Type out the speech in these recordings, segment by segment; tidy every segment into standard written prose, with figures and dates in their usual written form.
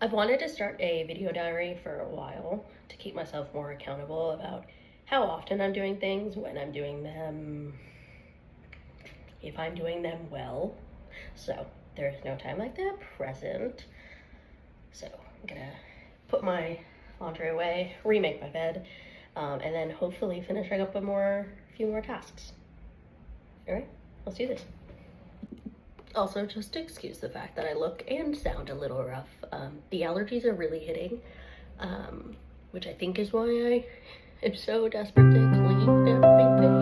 I've wanted to start a video diary for a while to keep myself more accountable about how often I'm doing things, when I'm doing them, if I'm doing them well. So there is no time like the present. So I'm gonna put my laundry away, remake my bed, and then hopefully finishing up a few more tasks. All right, let's do this. Also, just excuse the fact that I look and sound a little rough. The allergies are really hitting, which I think is why I am so desperate to clean everything.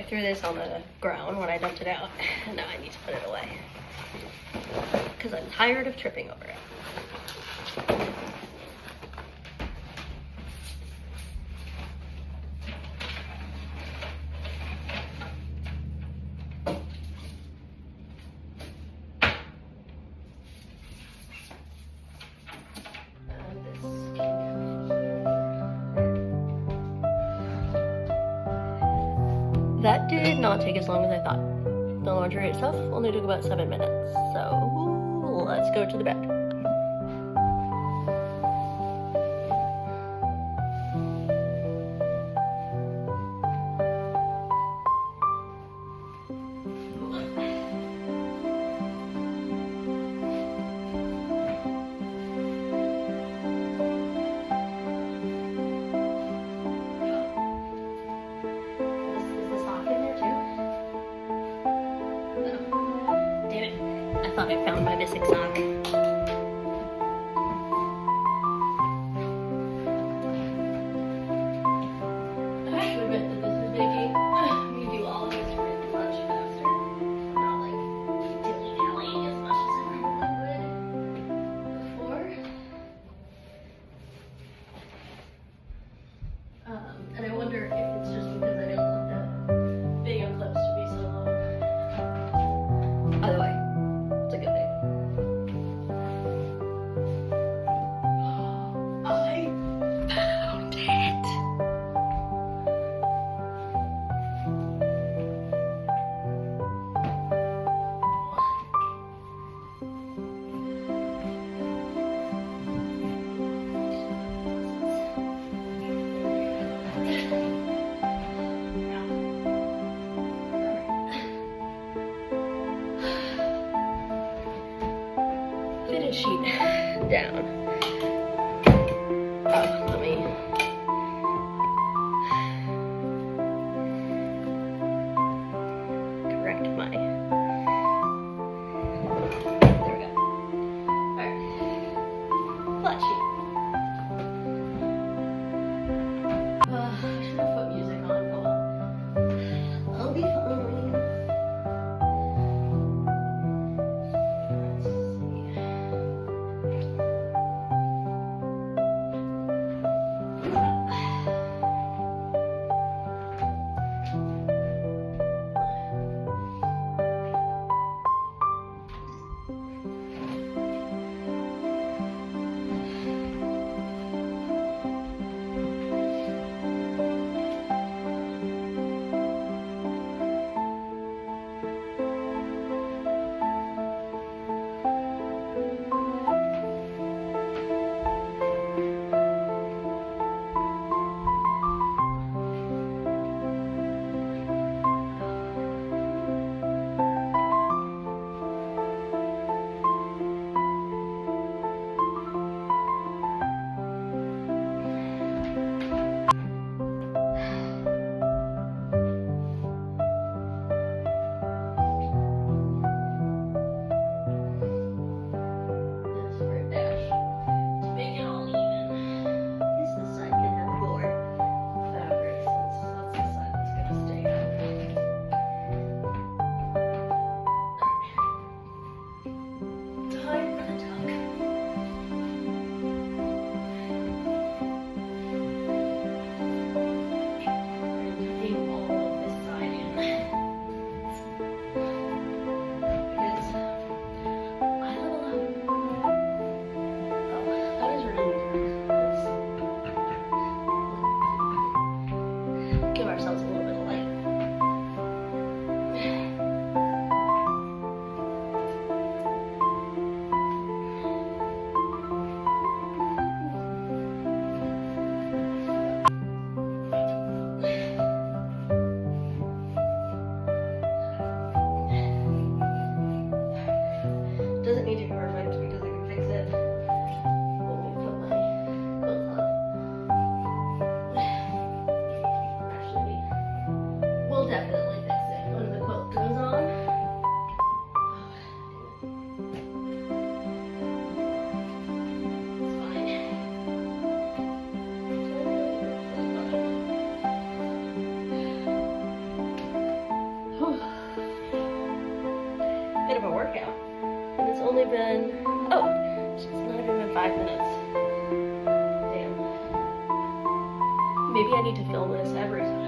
threw this on the ground when I dumped it out, and now I need to put it away because I'm tired of tripping over it. That did not take as long as I thought. The laundry itself only took about 7 minutes, so let's go to the bed. I found my missing sock. I have to admit that this is making me do all of this really much faster. I'm not like dilly-dallying as much as I probably would before. And I wonder if it's just because I didn't want the video clips to be so long. Either way. Fitted sheet down. Oh, let me correct my. There we go. Alright. Flat sheet. I should have put music on, but I'll be fine. Doesn't need to be perfect because I can fix it. Let me put my clothes on. Actually, been, oh, it's not even been 5 minutes. Damn. Maybe I need to film this every time.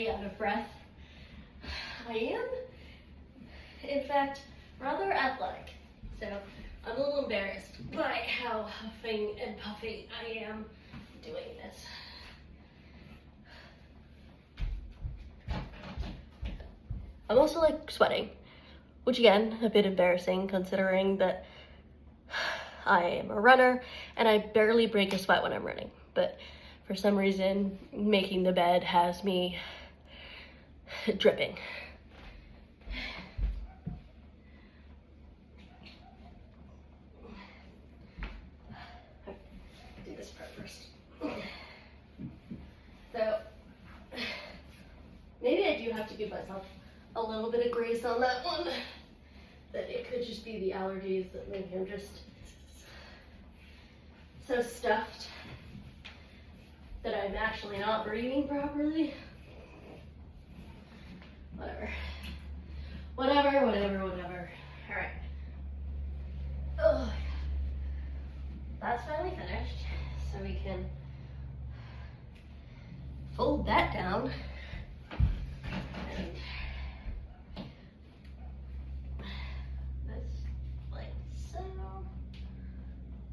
Out of breath. I am, in fact, rather athletic, so I'm a little embarrassed by how huffing and puffing I am doing this. I'm also like sweating, which again, a bit embarrassing considering that I am a runner and I barely break a sweat when I'm running, but for some reason, making the bed has me dripping. Do this part first. So, maybe I do have to give myself a little bit of grace on that one. That it could just be the allergies that make him just so stuffed that I'm actually not breathing properly. Whatever. All right. Oh, that's finally finished. So we can fold that down and this like so.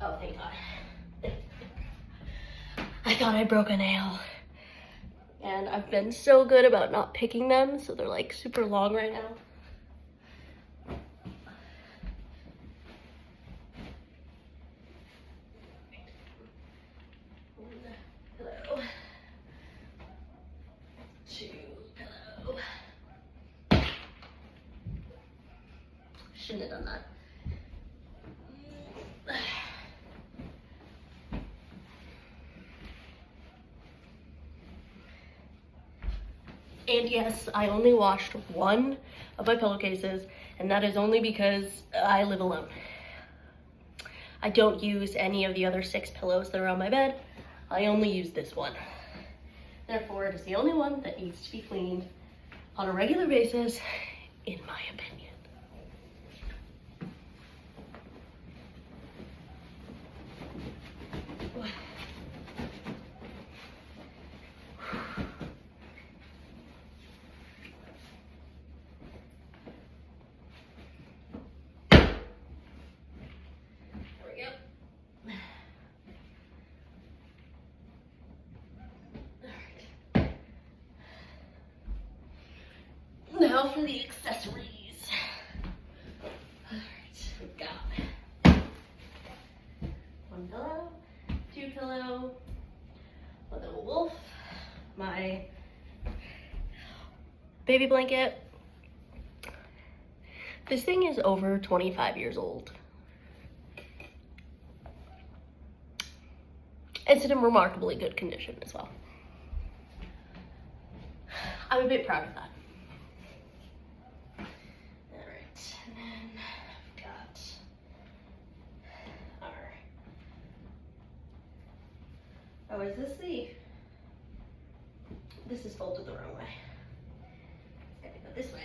Oh, thank God. I thought I broke a nail. And I've been so good about not picking them, so they're like super long right now. Hello. 2, hello. Shouldn't have done that. And yes, I only washed one of my pillowcases, and that is only because I live alone. I don't use any of the other 6 pillows that are on my bed. I only use this one. Therefore, it is the only one that needs to be cleaned on a regular basis, in my opinion. Now for the accessories. Alright, we've got one pillow, two pillow, a little wolf, my baby blanket. This thing is over 25 years old. It's in a remarkably good condition as well. I'm a bit proud of that. Alright, and then I've got our... Oh, is this the... This is folded the wrong way. It's gotta go this way.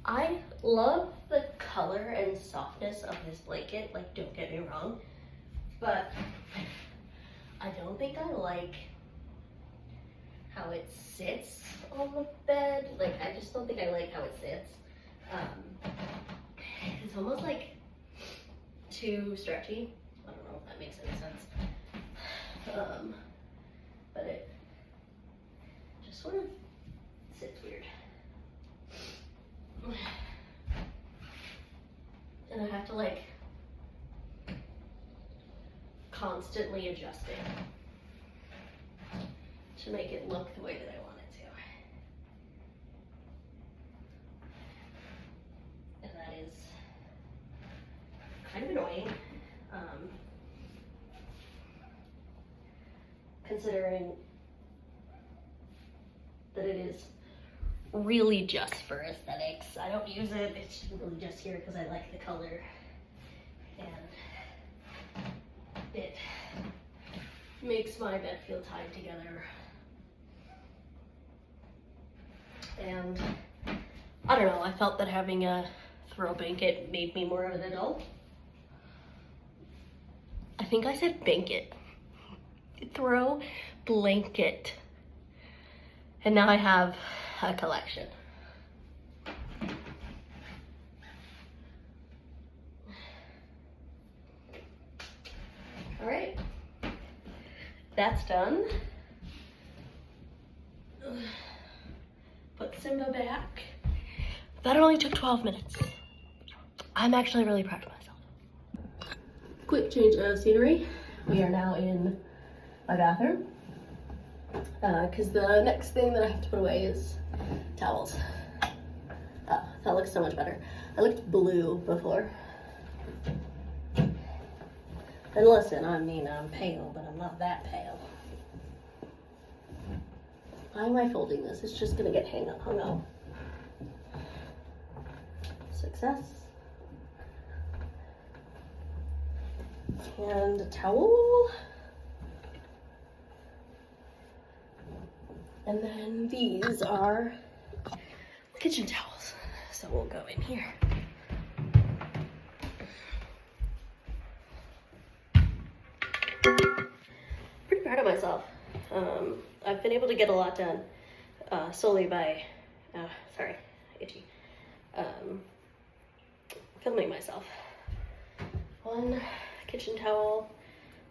I love the color and softness of this blanket, like, don't get me wrong, but I don't think I like how it sits on the bed. Like, I just don't think I like how it sits. It's almost like too stretchy. I don't know if that makes any sense. But it just sort of sits weird. And I have to like constantly adjust it to make it look the way that I want it to. And that is kind of annoying, considering that it is really just for aesthetics. I don't use it, it's really just here because I like the color, and it makes my bed feel tied together. And I don't know, I felt that having a throw blanket made me more of an adult. I think I said blanket. Throw blanket. And now I have a collection. All right, that's done. Put Simba back. That only took 12 minutes. I'm actually really proud of myself. Quick change of scenery. We are now in my bathroom. Because the next thing that I have to put away is towels. Oh, that looks so much better. I looked blue before. And listen, I mean, I'm pale, but I'm not that pale. Why am I folding this? It's just gonna get hung up. Success. And a towel. And then these are kitchen towels. So we'll go in here. Pretty proud of myself. I've been able to get a lot done solely by, sorry, itchy, filming myself. One kitchen towel,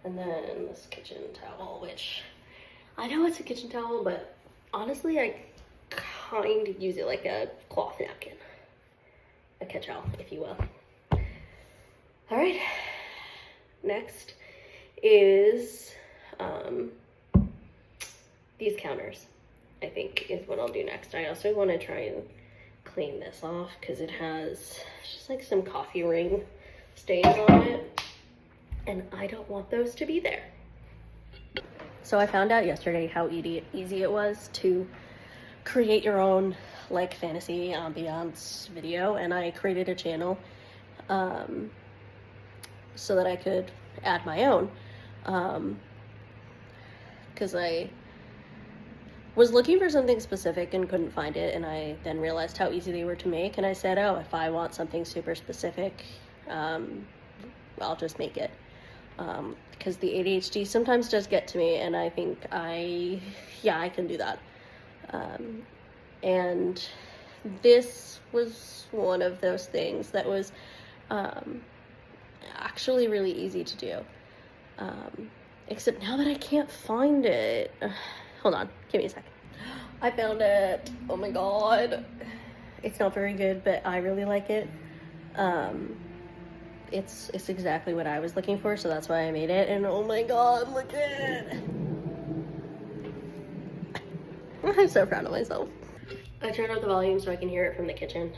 and then this kitchen towel, which I know it's a kitchen towel, but honestly, I kind of use it like a cloth napkin, a catch-all, if you will. All right, next is these counters, I think, is what I'll do next. I also want to try and clean this off because it has just like some coffee ring stains on it, and I don't want those to be there. So I found out yesterday how easy it was to create your own like fantasy ambiance video, and I created a channel so that I could add my own, because I was looking for something specific and couldn't find it, and I then realized how easy they were to make, and I said, oh, if I want something super specific, I'll just make it. Because the ADHD sometimes does get to me, and I think I can do that. And this was one of those things that was actually really easy to do. Except now that I can't find it. Hold on, give me a second. I found it. Oh my god. It's not very good, but I really like it. It's exactly what I was looking for, so that's why I made it. And oh my god, look at it. I'm so proud of myself. I turned up the volume so I can hear it from the kitchen.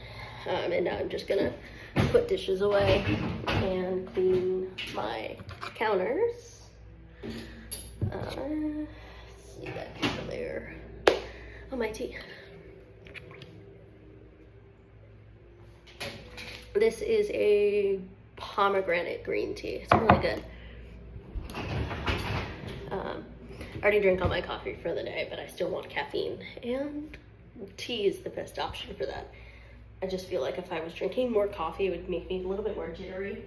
And now I'm just gonna put dishes away and clean my counters. See that over there. Oh, my tea. This is a pomegranate green tea. It's really good. I already drank all my coffee for the day, but I still want caffeine, and tea is the best option for that. I just feel like if I was drinking more coffee, it would make me a little bit more jittery.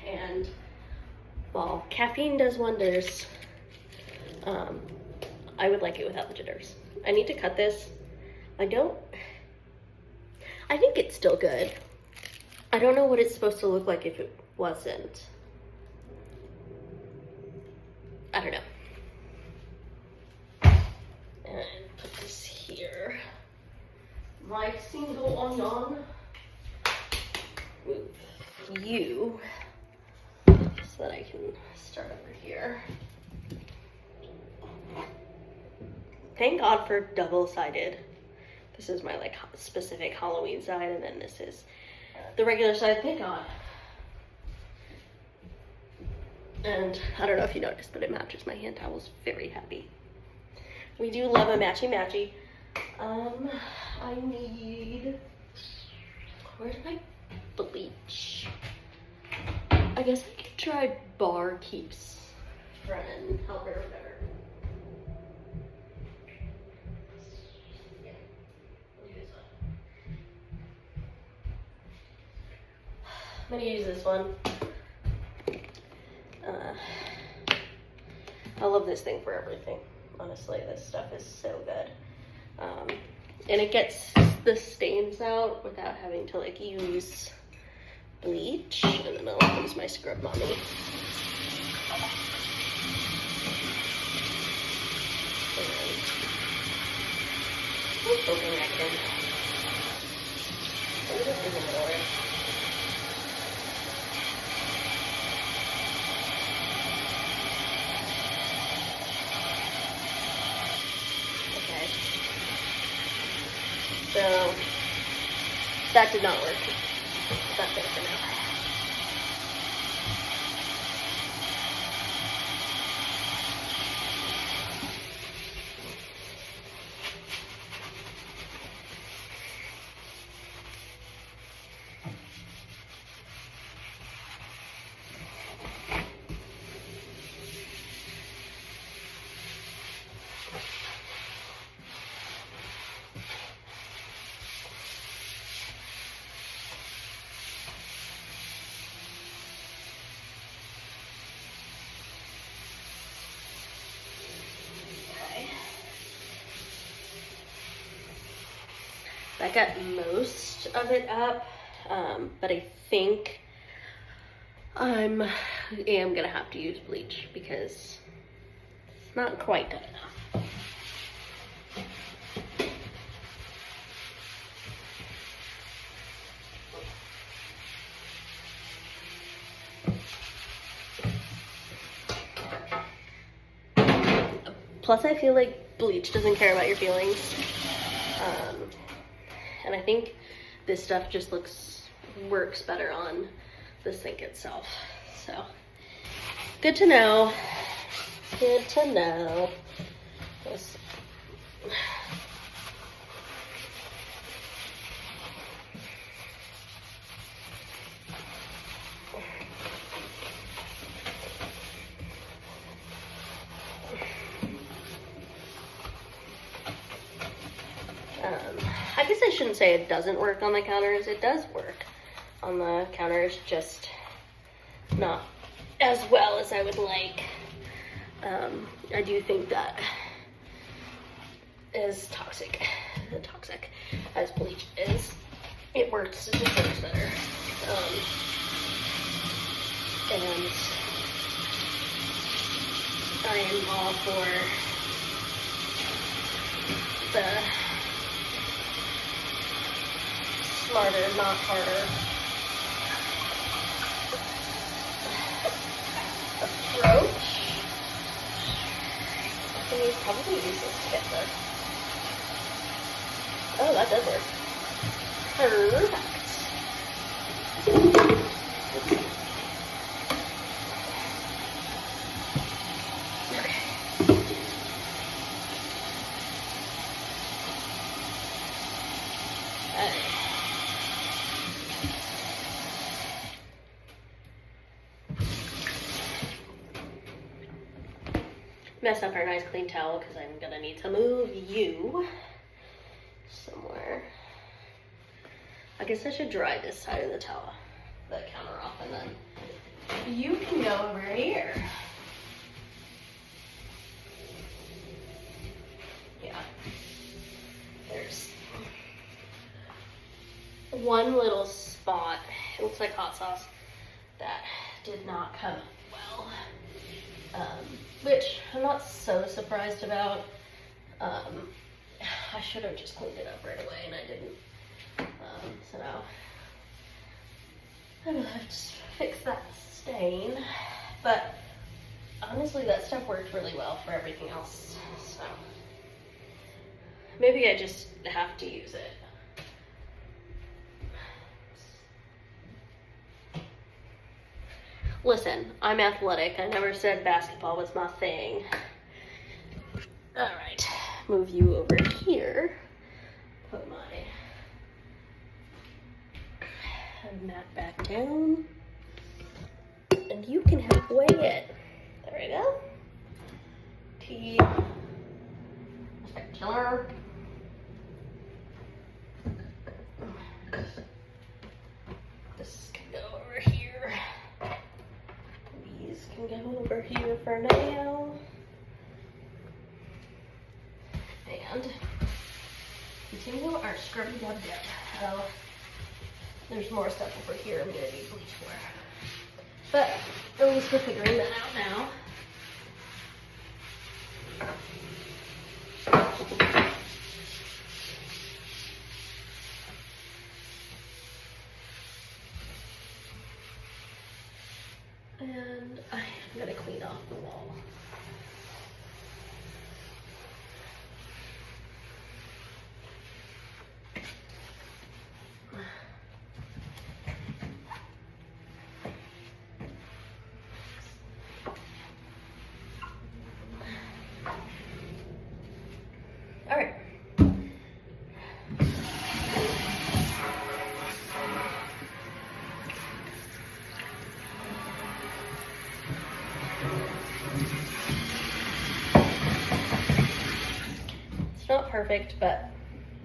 And while caffeine does wonders, I would like it without the jitters. I need to cut this. I think it's still good. I don't know what it's supposed to look like if it wasn't. I don't know. And put this here. My single onion. Move you so that I can start over here. Thank God for double-sided. This is my like specific Halloween side, and then this is the regular side. Thank God. And I don't know if you noticed, but it matches my hand towels. Very happy. We do love a matchy-matchy. I need, where's my bleach? I guess I could try Bar Keeps Friend Helper or whatever. Yeah, I'll do this one. I'm gonna use this one. I love this thing for everything. Honestly, this stuff is so good. And it gets the stains out without having to like use bleach. And then I'll use my Scrub Mommy. And open that in. Put it in the middle there. So that did not work. That's it for now. I got most of it up, but I think I am gonna have to use bleach because it's not quite good enough. Plus, I feel like bleach doesn't care about your feelings. And I think this stuff just works better on the sink itself. So, good to know. Good to know. I guess I shouldn't say it doesn't work on the counters. It does work on the counters, just not as well as I would like. I do think that as toxic as bleach is, it just works better. And I am all for the smarter, not harder approach. I can probably use this to get this. Oh, that does work. Perfect. Mess up our nice clean towel because I'm gonna need to move you somewhere. I guess I should dry this side of the towel, the counter off, and then you can go over here. Yeah. There's one little spot, it looks like hot sauce, that did not come well. Which I'm not so surprised about. I should have just cleaned it up right away, and I didn't. So now I will have to fix that stain. But honestly, that stuff worked really well for everything else. So maybe I just have to use it. Listen, I'm athletic. I never said basketball was my thing. All right, move you over here. Put my mat back down. And you can help weigh it. There we go. Tea. Spectacular. This can go over here. These can go over here for now. And continue our scrubby dub dip. Oh, there's more stuff over here I'm gonna need bleach for. But at least we're figuring that out now. And I'm gonna clean off the wall. All right. It's not perfect, but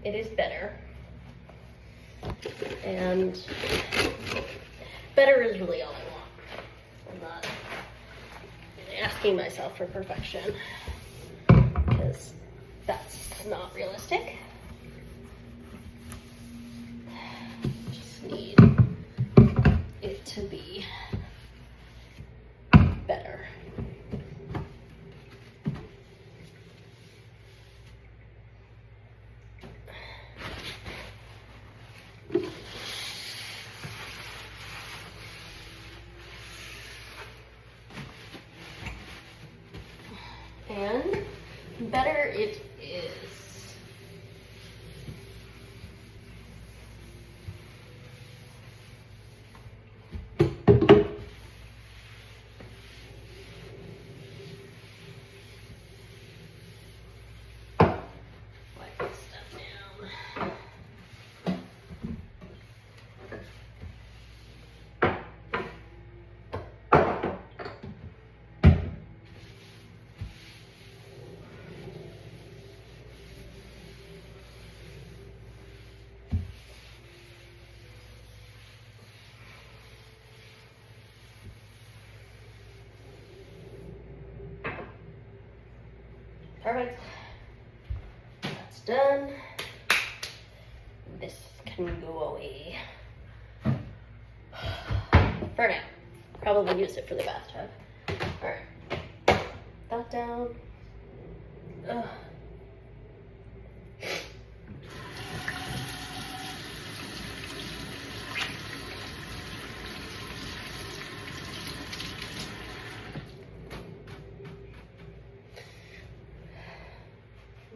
it is better. And better is really all I want. I'm not really asking myself for perfection, because that's not realistic. Just need it to be better. And better it is. Wipe this stuff down. Perfect. That's done. This can go away for now. Probably use it for the bathtub. Alright. That down. Ugh.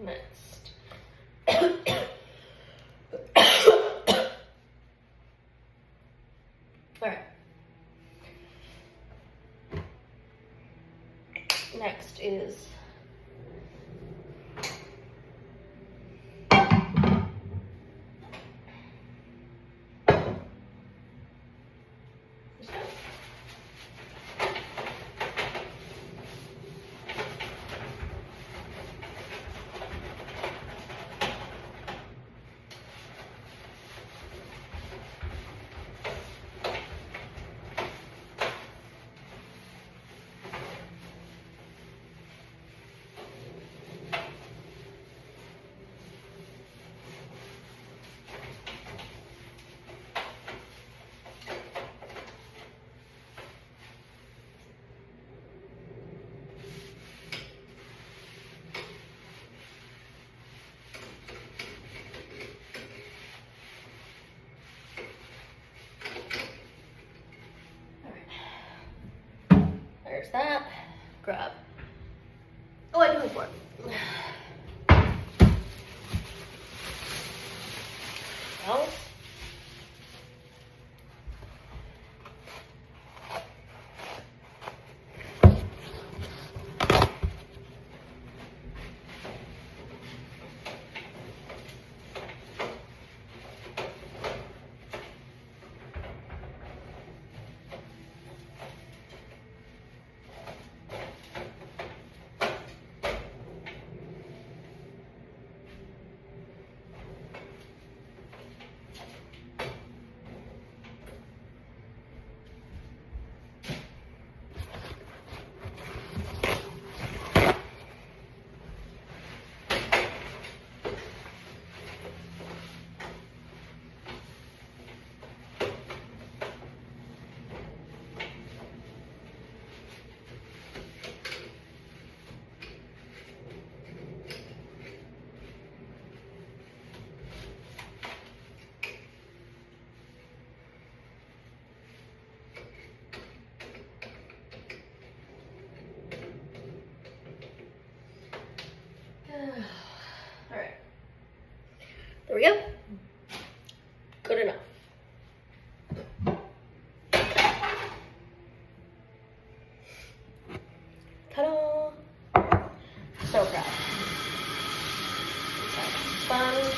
Next. Alright. Next is there's that. Grab. Oh, I do have one. Well, all right. There we go. Good enough. Ta-da! So proud. Sponge.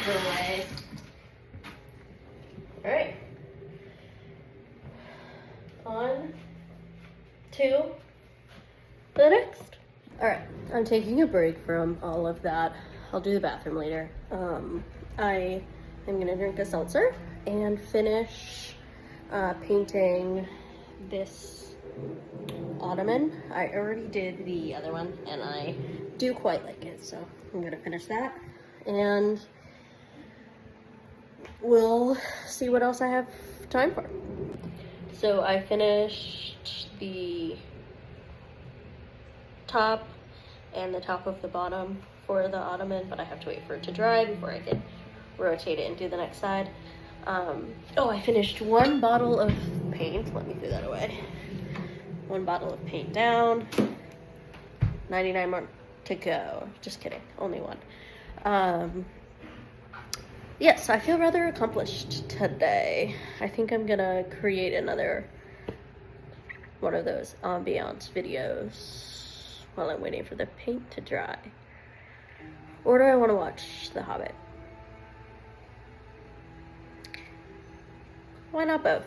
Put it away. All right. On to the next. All right, I'm taking a break from all of that. I'll do the bathroom later. I am gonna drink a seltzer and finish painting this ottoman. I already did the other one and I do quite like it, so I'm gonna finish that and we'll see what else I have time for. So I finished the top and the top of the bottom for the ottoman, but I have to wait for it to dry before I can rotate it and do the next side. Oh, I finished one bottle of paint. Let me throw that away. One bottle of paint down. 99 more to go. Just kidding, only one. Yes, I feel rather accomplished today. I think I'm gonna create another one of those ambiance videos while I'm waiting for the paint to dry. Or do I want to watch The Hobbit? Why not both?